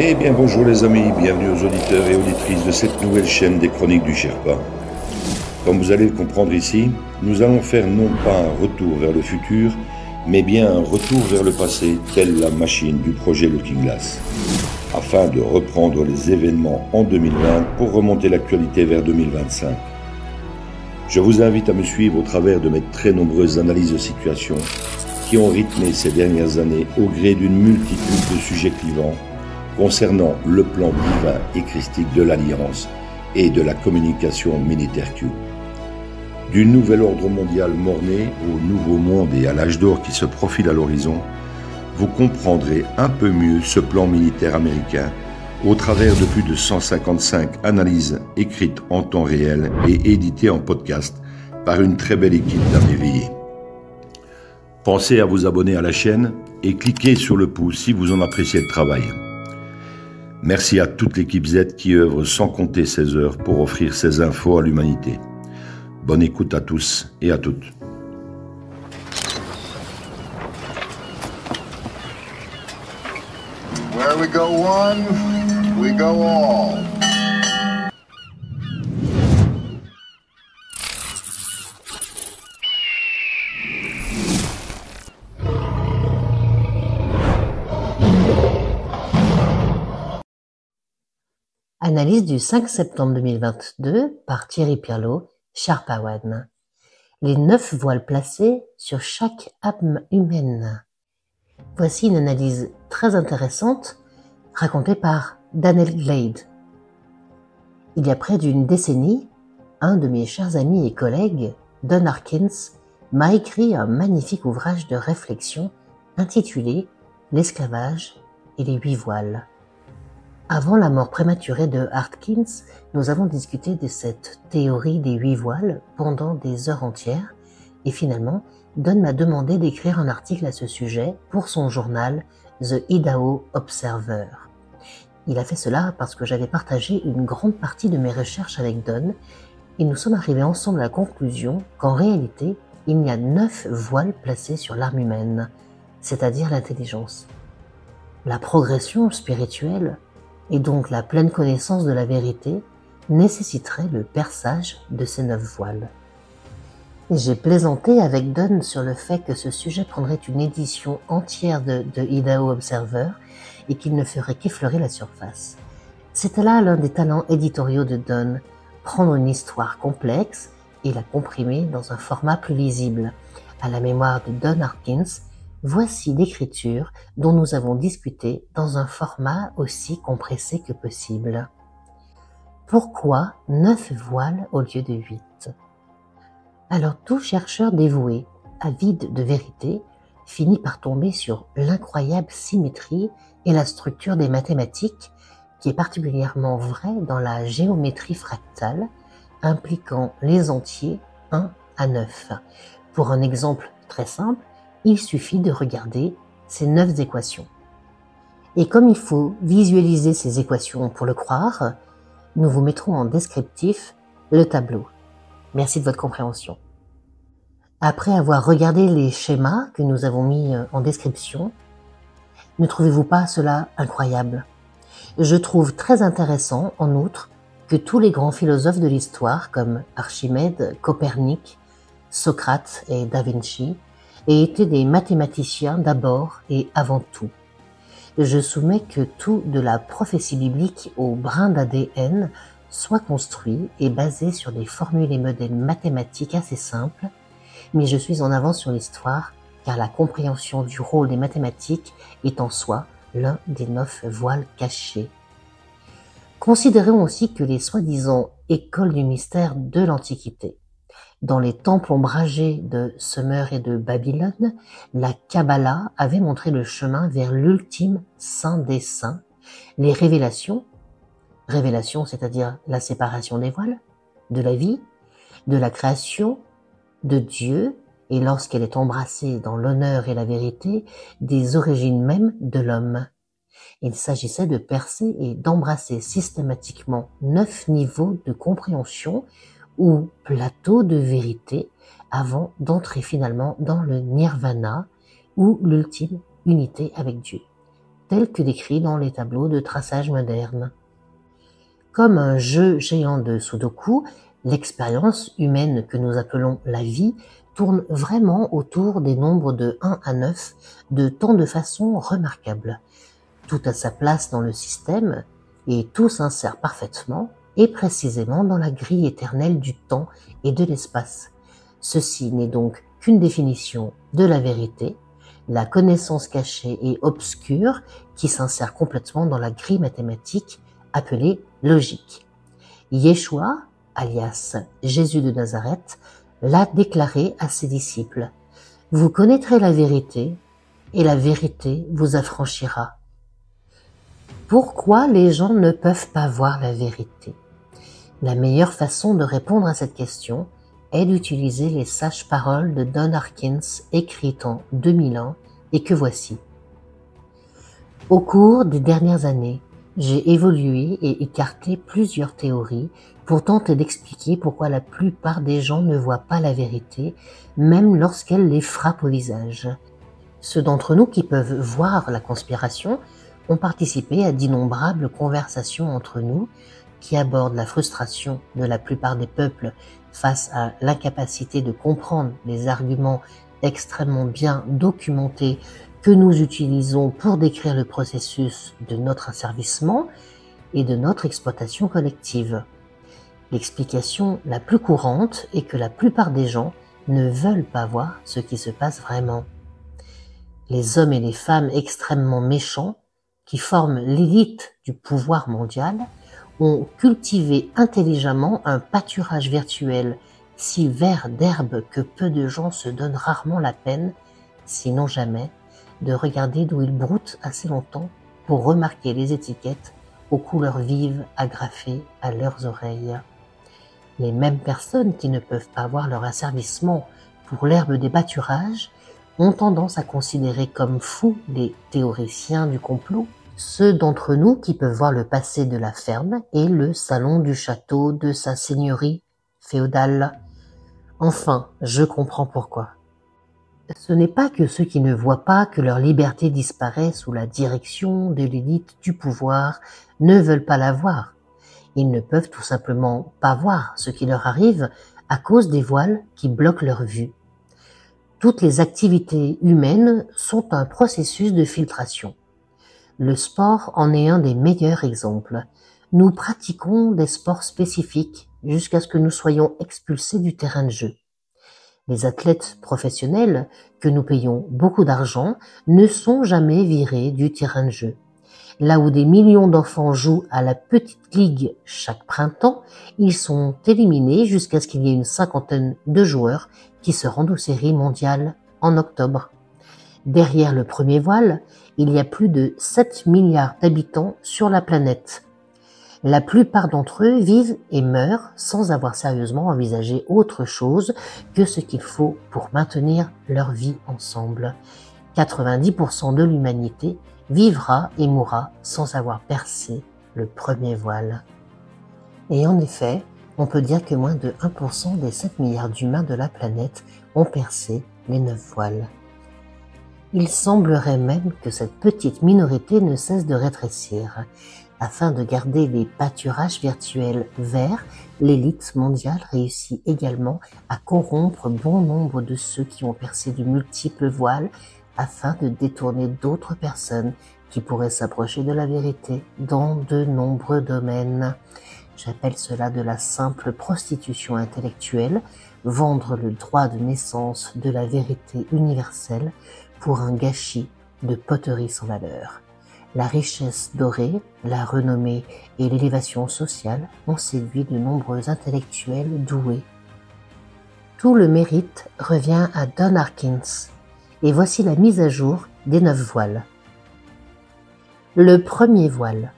Eh bien bonjour les amis, bienvenue aux auditeurs et auditrices de cette nouvelle chaîne des Chroniques du Sherpa. Comme vous allez le comprendre ici, nous allons faire non pas un retour vers le futur, mais bien un retour vers le passé, telle la machine du projet Looking Glass, afin de reprendre les événements en 2020 pour remonter l'actualité vers 2025. Je vous invite à me suivre au travers de mes très nombreuses analyses de situation qui ont rythmé ces dernières années au gré d'une multitude de sujets clivants concernant le plan divin et christique de l'Alliance et de la communication militaire Q. Du nouvel ordre mondial mort-né au nouveau monde et à l'âge d'or qui se profile à l'horizon, vous comprendrez un peu mieux ce plan militaire américain au travers de plus de 155 analyses écrites en temps réel et éditées en podcast par une très belle équipe d'âmes éveillées. Pensez à vous abonner à la chaîne et cliquez sur le pouce si vous en appréciez le travail. Merci à toute l'équipe Z qui œuvre sans compter ses heures pour offrir ces infos à l'humanité. Bonne écoute à tous et à toutes. Where we go one, we go all. Analyse du 5 septembre 2022 par Thierry Pirlot, Sherpa One. Les 9 voiles placées sur chaque âme humaine. Voici une analyse très intéressante racontée par Daniel Glade. Il y a près d'une décennie, un de mes chers amis et collègues, Don Harkins, m'a écrit un magnifique ouvrage de réflexion intitulé « L'esclavage et les 8 voiles ». Avant la mort prématurée de Harkins, nous avons discuté de cette théorie des 8 voiles pendant des heures entières et finalement, Don m'a demandé d'écrire un article à ce sujet pour son journal The Idaho Observer. Il a fait cela parce que j'avais partagé une grande partie de mes recherches avec Don et nous sommes arrivés ensemble à la conclusion qu'en réalité, il y a 9 voiles placées sur l'âme humaine, c'est-à-dire l'intelligence. La progression spirituelle et donc la pleine connaissance de la vérité nécessiterait le perçage de ces 9 voiles. J'ai plaisanté avec Don sur le fait que ce sujet prendrait une édition entière de Idaho Observer et qu'il ne ferait qu'effleurer la surface. C'était là l'un des talents éditoriaux de Don, prendre une histoire complexe et la comprimer dans un format plus lisible. À la mémoire de Don Harkins, voici l'écriture dont nous avons discuté dans un format aussi compressé que possible. Pourquoi 9 voiles au lieu de 8 ? Alors tout chercheur dévoué, avide de vérité, finit par tomber sur l'incroyable symétrie et la structure des mathématiques qui est particulièrement vraie dans la géométrie fractale impliquant les entiers 1 à 9. Pour un exemple très simple, il suffit de regarder ces 9 équations. Et comme il faut visualiser ces équations pour le croire, nous vous mettrons en descriptif le tableau. Merci de votre compréhension. Après avoir regardé les schémas que nous avons mis en description, ne trouvez-vous pas cela incroyable ? Je trouve très intéressant, en outre, que tous les grands philosophes de l'histoire, comme Archimède, Copernic, Socrate et Da Vinci, aient été des mathématiciens d'abord et avant tout. Je soumets que tout, de la prophétie biblique au brin d'ADN, soit construit et basé sur des formules et modèles mathématiques assez simples, mais je suis en avance sur l'histoire car la compréhension du rôle des mathématiques est en soi l'un des 9 voiles cachés. Considérons aussi que les soi-disant écoles du mystère de l'Antiquité, dans les temples ombragés de Sumer et de Babylone, la Kabbalah avait montré le chemin vers l'ultime saint des saints, les révélations, c'est-à-dire la séparation des voiles, de la vie, de la création, de Dieu, et lorsqu'elle est embrassée dans l'honneur et la vérité, des origines mêmes de l'homme. Il s'agissait de percer et d'embrasser systématiquement 9 niveaux de compréhension ou plateaux de vérité avant d'entrer finalement dans le nirvana ou l'ultime unité avec Dieu. tel que décrit dans les tableaux de traçage modernes. Comme un jeu géant de Sudoku, l'expérience humaine que nous appelons la vie tourne vraiment autour des nombres de 1 à 9 de tant de façons remarquables. Tout a sa place dans le système et tout s'insère parfaitement et précisément dans la grille éternelle du temps et de l'espace. Ceci n'est donc qu'une définition de la vérité, la connaissance cachée et obscure qui s'insère complètement dans la grille mathématique appelée logique. Yeshua, alias Jésus de Nazareth, l'a déclaré à ses disciples. Vous connaîtrez la vérité et la vérité vous affranchira. Pourquoi les gens ne peuvent pas voir la vérité? La meilleure façon de répondre à cette question est d'utiliser les sages paroles de Don Harkins écrites en 2001 et que voici. Au cours des dernières années, j'ai évolué et écarté plusieurs théories pour tenter d'expliquer pourquoi la plupart des gens ne voient pas la vérité, même lorsqu'elle les frappe au visage. Ceux d'entre nous qui peuvent voir la conspiration ont participé à d'innombrables conversations entre nous qui abordent la frustration de la plupart des peuples face à l'incapacité de comprendre les arguments extrêmement bien documentés que nous utilisons pour décrire le processus de notre asservissement et de notre exploitation collective. L'explication la plus courante est que la plupart des gens ne veulent pas voir ce qui se passe vraiment. Les hommes et les femmes extrêmement méchants, qui forment l'élite du pouvoir mondial, ont cultivé intelligemment un pâturage virtuel si vert d'herbe que peu de gens se donnent rarement la peine, sinon jamais, de regarder d'où ils broutent assez longtemps pour remarquer les étiquettes aux couleurs vives agrafées à leurs oreilles. Les mêmes personnes qui ne peuvent pas voir leur asservissement pour l'herbe des pâturages ont tendance à considérer comme fous les théoriciens du complot, ceux d'entre nous qui peuvent voir le passé de la ferme et le salon du château de sa seigneurie féodale. Enfin, je comprends pourquoi. Ce n'est pas que ceux qui ne voient pas que leur liberté disparaît sous la direction de l'élite du pouvoir ne veulent pas la voir. Ils ne peuvent tout simplement pas voir ce qui leur arrive à cause des voiles qui bloquent leur vue. Toutes les activités humaines sont un processus de filtration. Le sport en est un des meilleurs exemples. Nous pratiquons des sports spécifiques jusqu'à ce que nous soyons expulsés du terrain de jeu. Les athlètes professionnels, que nous payons beaucoup d'argent, ne sont jamais virés du terrain de jeu. Là où des millions d'enfants jouent à la petite ligue chaque printemps, ils sont éliminés jusqu'à ce qu'il y ait une 50aine de joueurs qui se rendent aux séries mondiales en octobre. Derrière le premier voile, il y a plus de 7 milliards d'habitants sur la planète. La plupart d'entre eux vivent et meurent sans avoir sérieusement envisagé autre chose que ce qu'il faut pour maintenir leur vie ensemble. 90% de l'humanité vivra et mourra sans avoir percé le premier voile. Et en effet, on peut dire que moins de 1% des 7 milliards d'humains de la planète ont percé les 9 voiles. Il semblerait même que cette petite minorité ne cesse de rétrécir. Afin de garder les pâturages virtuels verts, l'élite mondiale réussit également à corrompre bon nombre de ceux qui ont percé de multiples voiles afin de détourner d'autres personnes qui pourraient s'approcher de la vérité dans de nombreux domaines. J'appelle cela de la simple prostitution intellectuelle, vendre le droit de naissance de la vérité universelle pour un gâchis de poterie sans valeur. La richesse dorée, la renommée et l'élévation sociale ont séduit de nombreux intellectuels doués. Tout le mérite revient à Don Harkins, et voici la mise à jour des 9 voiles. Le premier voile.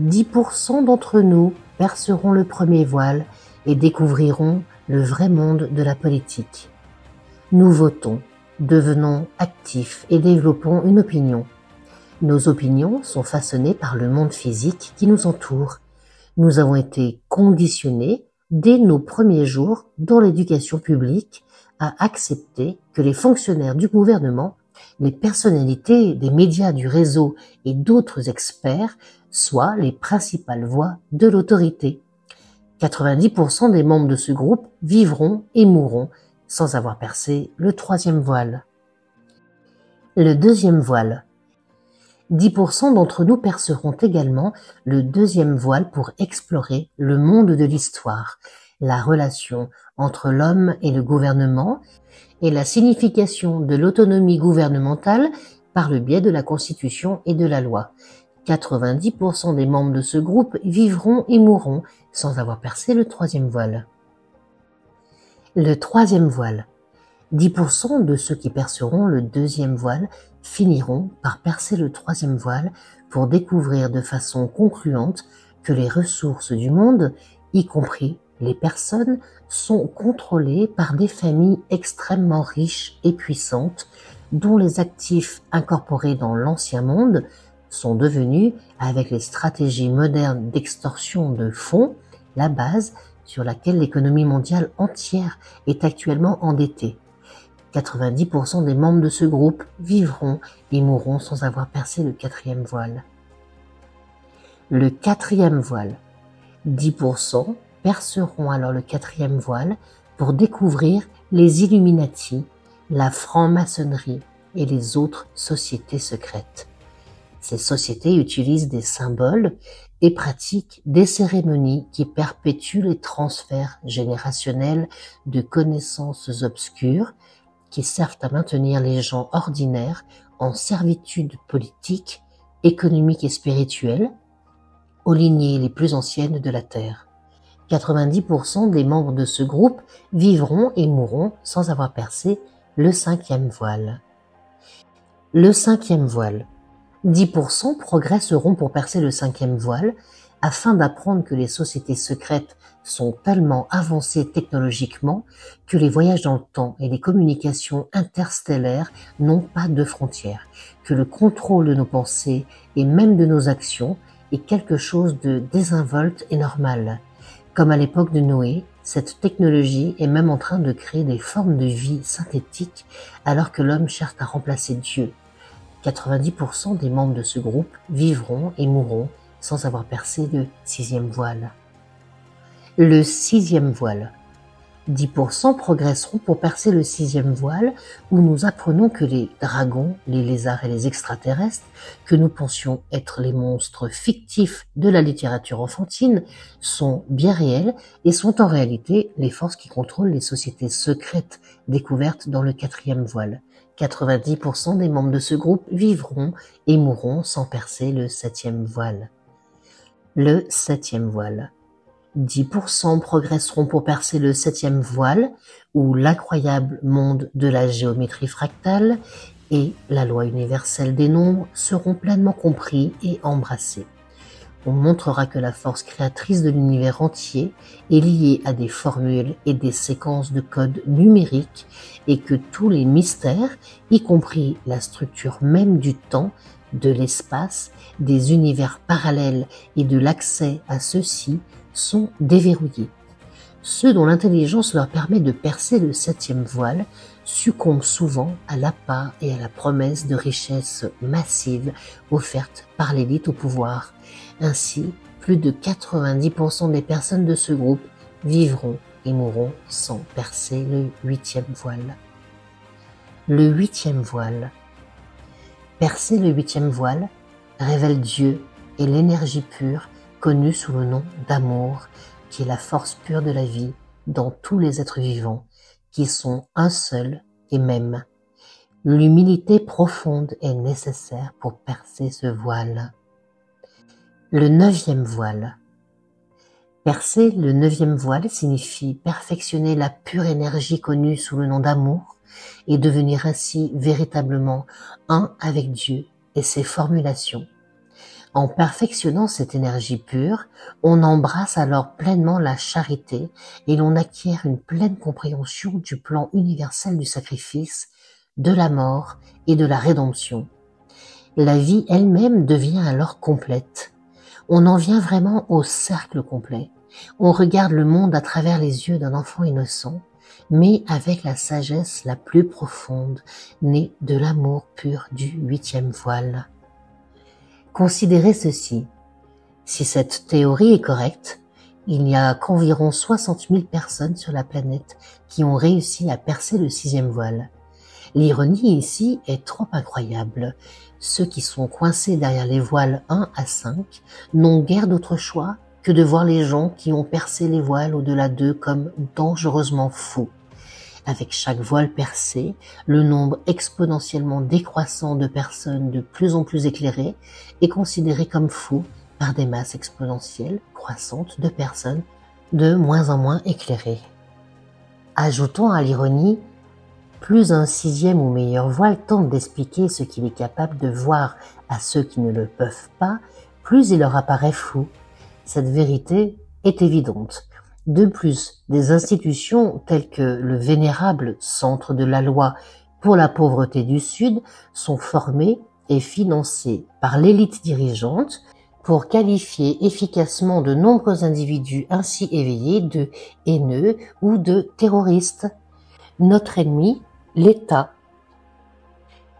10% d'entre nous perceront le premier voile et découvriront le vrai monde de la politique. Nous votons, devenons actifs et développons une opinion. Nos opinions sont façonnées par le monde physique qui nous entoure. Nous avons été conditionnés dès nos premiers jours dans l'éducation publique à accepter que les fonctionnaires du gouvernement les personnalités des médias du réseau et d'autres experts soient les principales voix de l'autorité. 90% des membres de ce groupe vivront et mourront sans avoir percé le troisième voile. Le deuxième voile. 10% d'entre nous perceront également le deuxième voile pour explorer le monde de l'histoire, la relation entre l'homme et le gouvernement et la signification de l'autonomie gouvernementale par le biais de la Constitution et de la loi. 90% des membres de ce groupe vivront et mourront sans avoir percé le troisième voile. Le troisième voile. 10% de ceux qui perceront le deuxième voile finiront par percer le troisième voile pour découvrir de façon concluante que les ressources du monde, y compris les personnes, sont contrôlées par des familles extrêmement riches et puissantes dont les actifs incorporés dans l'ancien monde sont devenus, avec les stratégies modernes d'extorsion de fonds, la base sur laquelle l'économie mondiale entière est actuellement endettée. 90% des membres de ce groupe vivront et mourront sans avoir percé le quatrième voile. Le quatrième voile. 10% perceront alors le quatrième voile pour découvrir les Illuminati, la franc-maçonnerie et les autres sociétés secrètes. Ces sociétés utilisent des symboles et pratiquent des cérémonies qui perpétuent les transferts générationnels de connaissances obscures qui servent à maintenir les gens ordinaires en servitude politique, économique et spirituelle aux lignées les plus anciennes de la Terre. 90% des membres de ce groupe vivront et mourront sans avoir percé le cinquième voile. Le cinquième voile. 10% progresseront pour percer le cinquième voile afin d'apprendre que les sociétés secrètes sont tellement avancées technologiquement que les voyages dans le temps et les communications interstellaires n'ont pas de frontières, que le contrôle de nos pensées et même de nos actions est quelque chose de désinvolte et normal. Comme à l'époque de Noé, cette technologie est même en train de créer des formes de vie synthétiques alors que l'homme cherche à remplacer Dieu. 90% des membres de ce groupe vivront et mourront sans avoir percé le sixième voile. Le sixième voile. 10% progresseront pour percer le sixième voile où nous apprenons que les dragons, les lézards et les extraterrestres, que nous pensions être les monstres fictifs de la littérature enfantine, sont bien réels et sont en réalité les forces qui contrôlent les sociétés secrètes découvertes dans le quatrième voile. 90% des membres de ce groupe vivront et mourront sans percer le septième voile. Le septième voile. 10% progresseront pour percer le septième voile, où l'incroyable monde de la géométrie fractale et la loi universelle des nombres seront pleinement compris et embrassés. On montrera que la force créatrice de l'univers entier est liée à des formules et des séquences de codes numériques et que tous les mystères, y compris la structure même du temps, de l'espace, des univers parallèles et de l'accès à ceux-ci, sont déverrouillés. Ceux dont l'intelligence leur permet de percer le septième voile succombent souvent à l'appât et à la promesse de richesses massives offertes par l'élite au pouvoir. Ainsi, plus de 90% des personnes de ce groupe vivront et mourront sans percer le huitième voile. Le huitième voile. Percer le huitième voile révèle Dieu et l'énergie pure connue sous le nom d'amour, qui est la force pure de la vie dans tous les êtres vivants, qui sont un seul et même. L'humilité profonde est nécessaire pour percer ce voile. Le neuvième voile. Percer le neuvième voile signifie perfectionner la pure énergie connue sous le nom d'amour et devenir ainsi véritablement un avec Dieu et ses formulations. En perfectionnant cette énergie pure, on embrasse alors pleinement la charité et l'on acquiert une pleine compréhension du plan universel du sacrifice, de la mort et de la rédemption. La vie elle-même devient alors complète. On en vient vraiment au cercle complet. On regarde le monde à travers les yeux d'un enfant innocent. mais avec la sagesse la plus profonde, née de l'amour pur du 8e voile. Considérez ceci. Si cette théorie est correcte, il n'y a qu'environ 60 000 personnes sur la planète qui ont réussi à percer le 6e voile. L'ironie ici est trop incroyable. Ceux qui sont coincés derrière les voiles 1 à 5 n'ont guère d'autre choix que de voir les gens qui ont percé les voiles au-delà d'eux comme dangereusement fous. Avec chaque voile percé, le nombre exponentiellement décroissant de personnes de plus en plus éclairées est considéré comme fou par des masses exponentielles croissantes de personnes de moins en moins éclairées. Ajoutons à l'ironie, plus un 6e ou meilleur voile tente d'expliquer ce qu'il est capable de voir à ceux qui ne le peuvent pas, plus il leur apparaît fou. Cette vérité est évidente. De plus, des institutions telles que le vénérable Centre de la loi pour la pauvreté du Sud sont formées et financées par l'élite dirigeante pour qualifier efficacement de nombreux individus ainsi éveillés de haineux ou de terroristes. Notre ennemi, l'État.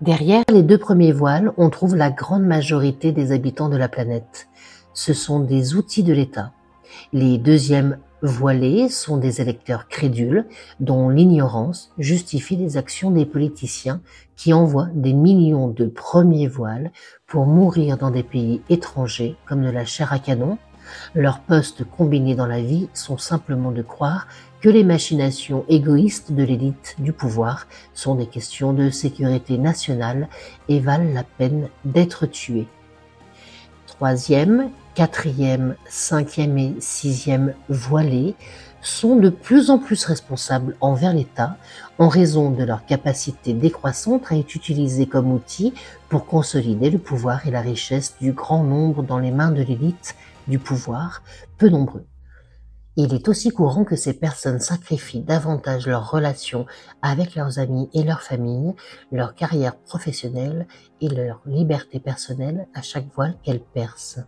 Derrière les 2 premiers voiles, on trouve la grande majorité des habitants de la planète. Ce sont des outils de l'État. Les 2e voilés sont des électeurs crédules dont l'ignorance justifie les actions des politiciens qui envoient des millions de premiers voiles pour mourir dans des pays étrangers comme de la chair à canon. Leurs postes combinés dans la vie sont simplement de croire que les machinations égoïstes de l'élite du pouvoir sont des questions de sécurité nationale et valent la peine d'être tués. 3e, 4e, 5e et 6e voilés sont de plus en plus responsables envers l'État en raison de leur capacité décroissante à être utilisée comme outil pour consolider le pouvoir et la richesse du grand nombre dans les mains de l'élite du pouvoir, peu nombreux. Il est aussi courant que ces personnes sacrifient davantage leurs relations avec leurs amis et leurs familles, leur carrière professionnelle et leur liberté personnelle à chaque voile qu'elles percent.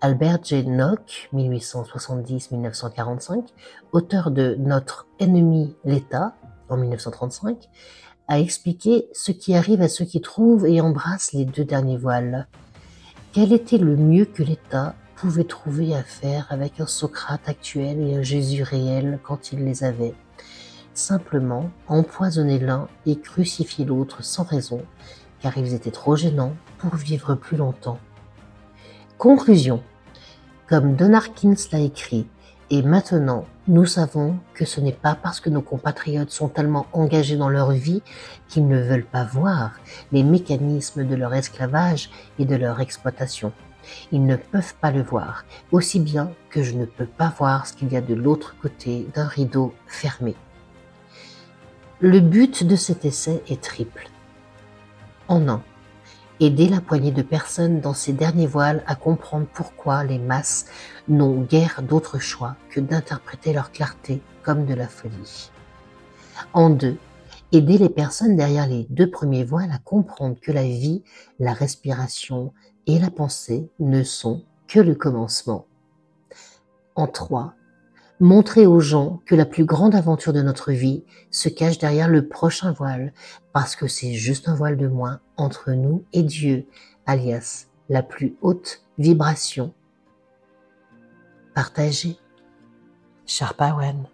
Albert J. Nock, 1870-1945, auteur de Notre ennemi l'État, en 1935, a expliqué ce qui arrive à ceux qui trouvent et embrassent les 2 derniers voiles. Quel était le mieux que l'État pouvait trouver à faire avec un Socrate actuel et un Jésus réel quand il les avait? Simplement empoisonner l'un et crucifier l'autre sans raison, car ils étaient trop gênants pour vivre plus longtemps. Conclusion. Comme Don Harkins l'a écrit, et maintenant nous savons que ce n'est pas parce que nos compatriotes sont tellement engagés dans leur vie qu'ils ne veulent pas voir les mécanismes de leur esclavage et de leur exploitation. Ils ne peuvent pas le voir, aussi bien que je ne peux pas voir ce qu'il y a de l'autre côté d'un rideau fermé. Le but de cet essai est triple. En un, aider la poignée de personnes dans ces derniers voiles à comprendre pourquoi les masses n'ont guère d'autre choix que d'interpréter leur clarté comme de la folie. En 2, aider les personnes derrière les 2 premiers voiles à comprendre que la vie, la respiration et la pensée ne sont que le commencement. En 3, montrer aux gens que la plus grande aventure de notre vie se cache derrière le prochain voile, parce que c'est juste un voile de moins entre nous et Dieu, alias la plus haute vibration. Partagez. Sharpawan.